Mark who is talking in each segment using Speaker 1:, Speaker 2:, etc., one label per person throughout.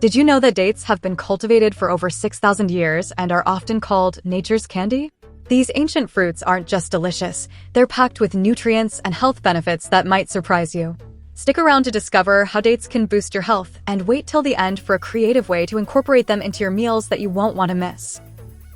Speaker 1: Did you know that dates have been cultivated for over 6,000 years and are often called nature's candy? These ancient fruits aren't just delicious, they're packed with nutrients and health benefits that might surprise you. Stick around to discover how dates can boost your health, and wait till the end for a creative way to incorporate them into your meals that you won't want to miss.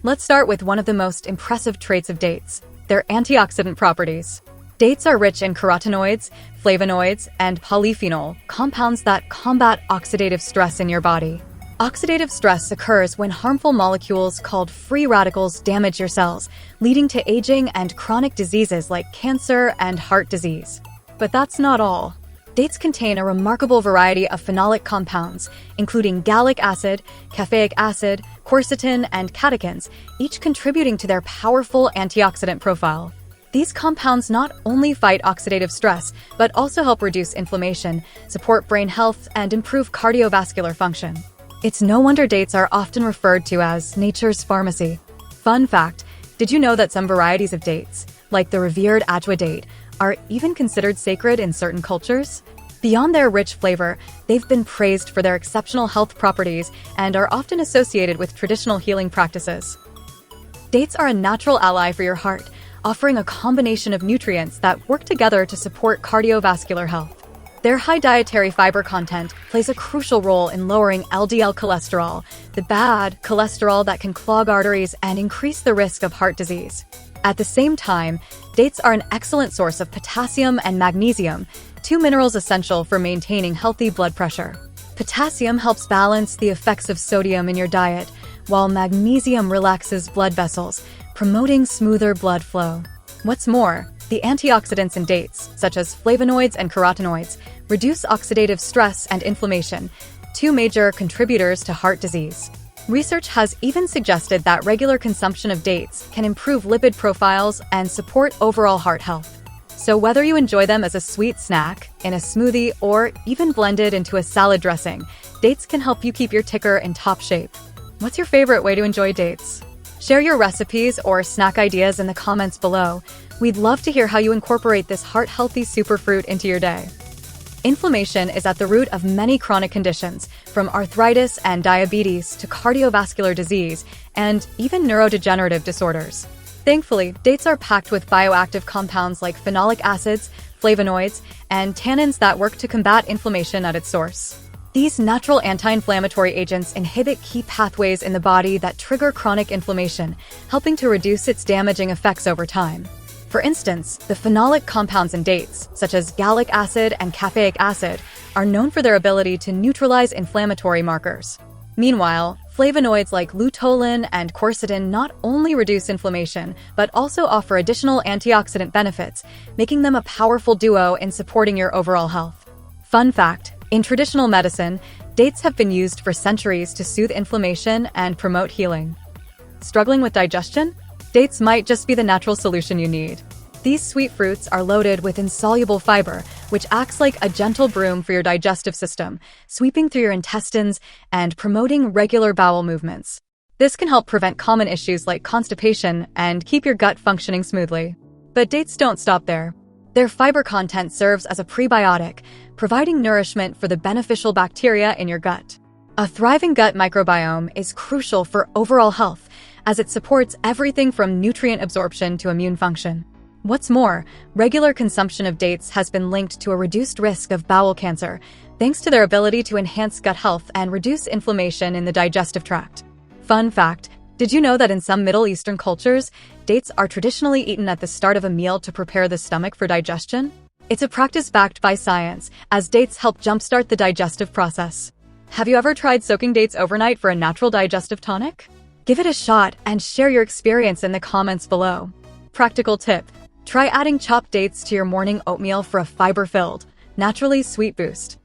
Speaker 1: Let's start with one of the most impressive traits of dates: their antioxidant properties. Dates are rich in carotenoids, flavonoids, and polyphenol, compounds that combat oxidative stress in your body. Oxidative stress occurs when harmful molecules called free radicals damage your cells, leading to aging and chronic diseases like cancer and heart disease. But that's not all. Dates contain a remarkable variety of phenolic compounds, including gallic acid, caffeic acid, quercetin, and catechins, each contributing to their powerful antioxidant profile. These compounds not only fight oxidative stress, but also help reduce inflammation, support brain health, and improve cardiovascular function. It's no wonder dates are often referred to as nature's pharmacy. Fun fact, did you know that some varieties of dates, like the revered ajwa date, are even considered sacred in certain cultures? Beyond their rich flavor, they've been praised for their exceptional health properties and are often associated with traditional healing practices. Dates are a natural ally for your heart, offering a combination of nutrients that work together to support cardiovascular health. Their high dietary fiber content plays a crucial role in lowering LDL cholesterol, the bad cholesterol that can clog arteries and increase the risk of heart disease. At the same time, dates are an excellent source of potassium and magnesium, two minerals essential for maintaining healthy blood pressure. Potassium helps balance the effects of sodium in your diet, while magnesium relaxes blood vessels, promoting smoother blood flow. What's more, the antioxidants in dates, such as flavonoids and carotenoids, reduce oxidative stress and inflammation, two major contributors to heart disease. Research has even suggested that regular consumption of dates can improve lipid profiles and support overall heart health. So whether you enjoy them as a sweet snack, in a smoothie, or even blended into a salad dressing, dates can help you keep your ticker in top shape. What's your favorite way to enjoy dates? Share your recipes or snack ideas in the comments below. We'd love to hear how you incorporate this heart-healthy superfruit into your day. Inflammation is at the root of many chronic conditions, from arthritis and diabetes to cardiovascular disease and even neurodegenerative disorders. Thankfully, dates are packed with bioactive compounds like phenolic acids, flavonoids, and tannins that work to combat inflammation at its source. These natural anti-inflammatory agents inhibit key pathways in the body that trigger chronic inflammation, helping to reduce its damaging effects over time. For instance, the phenolic compounds in dates, such as gallic acid and caffeic acid, are known for their ability to neutralize inflammatory markers. Meanwhile, flavonoids like luteolin and quercetin not only reduce inflammation, but also offer additional antioxidant benefits, making them a powerful duo in supporting your overall health. Fun fact, in traditional medicine, dates have been used for centuries to soothe inflammation and promote healing. Struggling with digestion? Dates might just be the natural solution you need. These sweet fruits are loaded with insoluble fiber, which acts like a gentle broom for your digestive system, sweeping through your intestines and promoting regular bowel movements. This can help prevent common issues like constipation and keep your gut functioning smoothly. But dates don't stop there. Their fiber content serves as a prebiotic, providing nourishment for the beneficial bacteria in your gut. A thriving gut microbiome is crucial for overall health, as it supports everything from nutrient absorption to immune function. What's more, regular consumption of dates has been linked to a reduced risk of bowel cancer, thanks to their ability to enhance gut health and reduce inflammation in the digestive tract. Fun fact, did you know that in some Middle Eastern cultures, dates are traditionally eaten at the start of a meal to prepare the stomach for digestion? It's a practice backed by science, as dates help jumpstart the digestive process. Have you ever tried soaking dates overnight for a natural digestive tonic? Give it a shot and share your experience in the comments below. Practical tip: try adding chopped dates to your morning oatmeal for a fiber-filled, naturally sweet boost.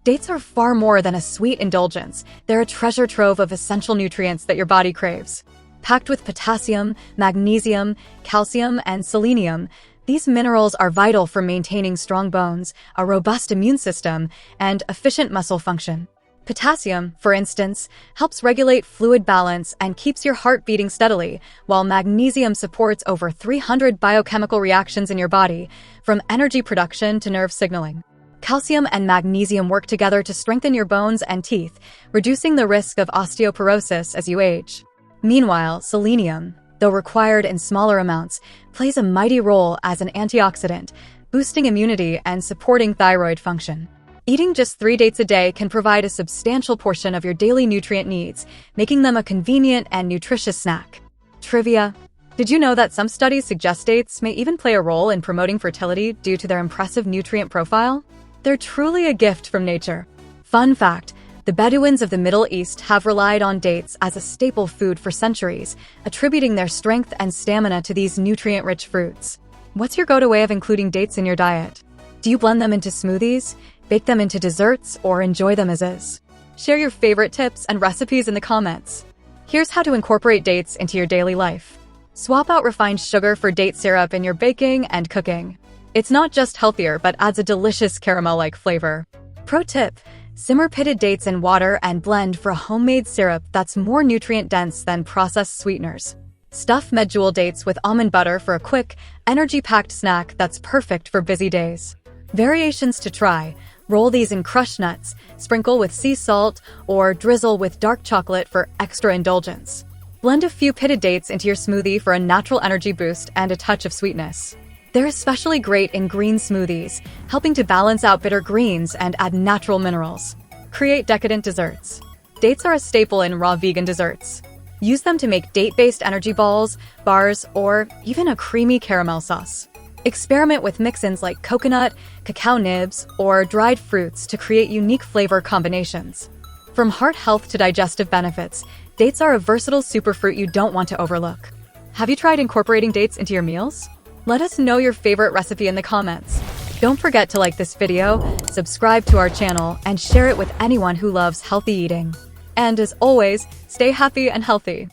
Speaker 1: Dates are far more than a sweet indulgence. They're a treasure trove of essential nutrients that your body craves. Packed with potassium, magnesium, calcium, and selenium, these minerals are vital for maintaining strong bones, a robust immune system, and efficient muscle function. Potassium, for instance, helps regulate fluid balance and keeps your heart beating steadily, while magnesium supports over 300 biochemical reactions in your body, from energy production to nerve signaling. Calcium and magnesium work together to strengthen your bones and teeth, reducing the risk of osteoporosis as you age. Meanwhile, selenium, though required in smaller amounts, plays a mighty role as an antioxidant, boosting immunity and supporting thyroid function. Eating just 3 dates a day can provide a substantial portion of your daily nutrient needs, making them a convenient and nutritious snack. Trivia: did you know that some studies suggest dates may even play a role in promoting fertility due to their impressive nutrient profile? They're truly a gift from nature. Fun fact: the Bedouins of the Middle East have relied on dates as a staple food for centuries, attributing their strength and stamina to these nutrient-rich fruits. What's your go-to way of including dates in your diet? Do you blend them into smoothies, bake them into desserts, or enjoy them as is? Share your favorite tips and recipes in the comments. Here's how to incorporate dates into your daily life. Swap out refined sugar for date syrup in your baking and cooking. It's not just healthier, but adds a delicious caramel-like flavor. Pro tip: simmer pitted dates in water and blend for a homemade syrup that's more nutrient-dense than processed sweeteners. Stuff medjool dates with almond butter for a quick, energy-packed snack that's perfect for busy days. Variations to try: roll these in crushed nuts, sprinkle with sea salt, or drizzle with dark chocolate for extra indulgence. Blend a few pitted dates into your smoothie for a natural energy boost and a touch of sweetness. They're especially great in green smoothies, helping to balance out bitter greens and add natural minerals. Create decadent desserts. Dates are a staple in raw vegan desserts. Use them to make date-based energy balls, bars, or even a creamy caramel sauce. Experiment with mix-ins like coconut, cacao nibs, or dried fruits to create unique flavor combinations. From heart health to digestive benefits, dates are a versatile superfruit you don't want to overlook. Have you tried incorporating dates into your meals? Let us know your favorite recipe in the comments. Don't forget to like this video, subscribe to our channel, and share it with anyone who loves healthy eating. And as always, stay happy and healthy.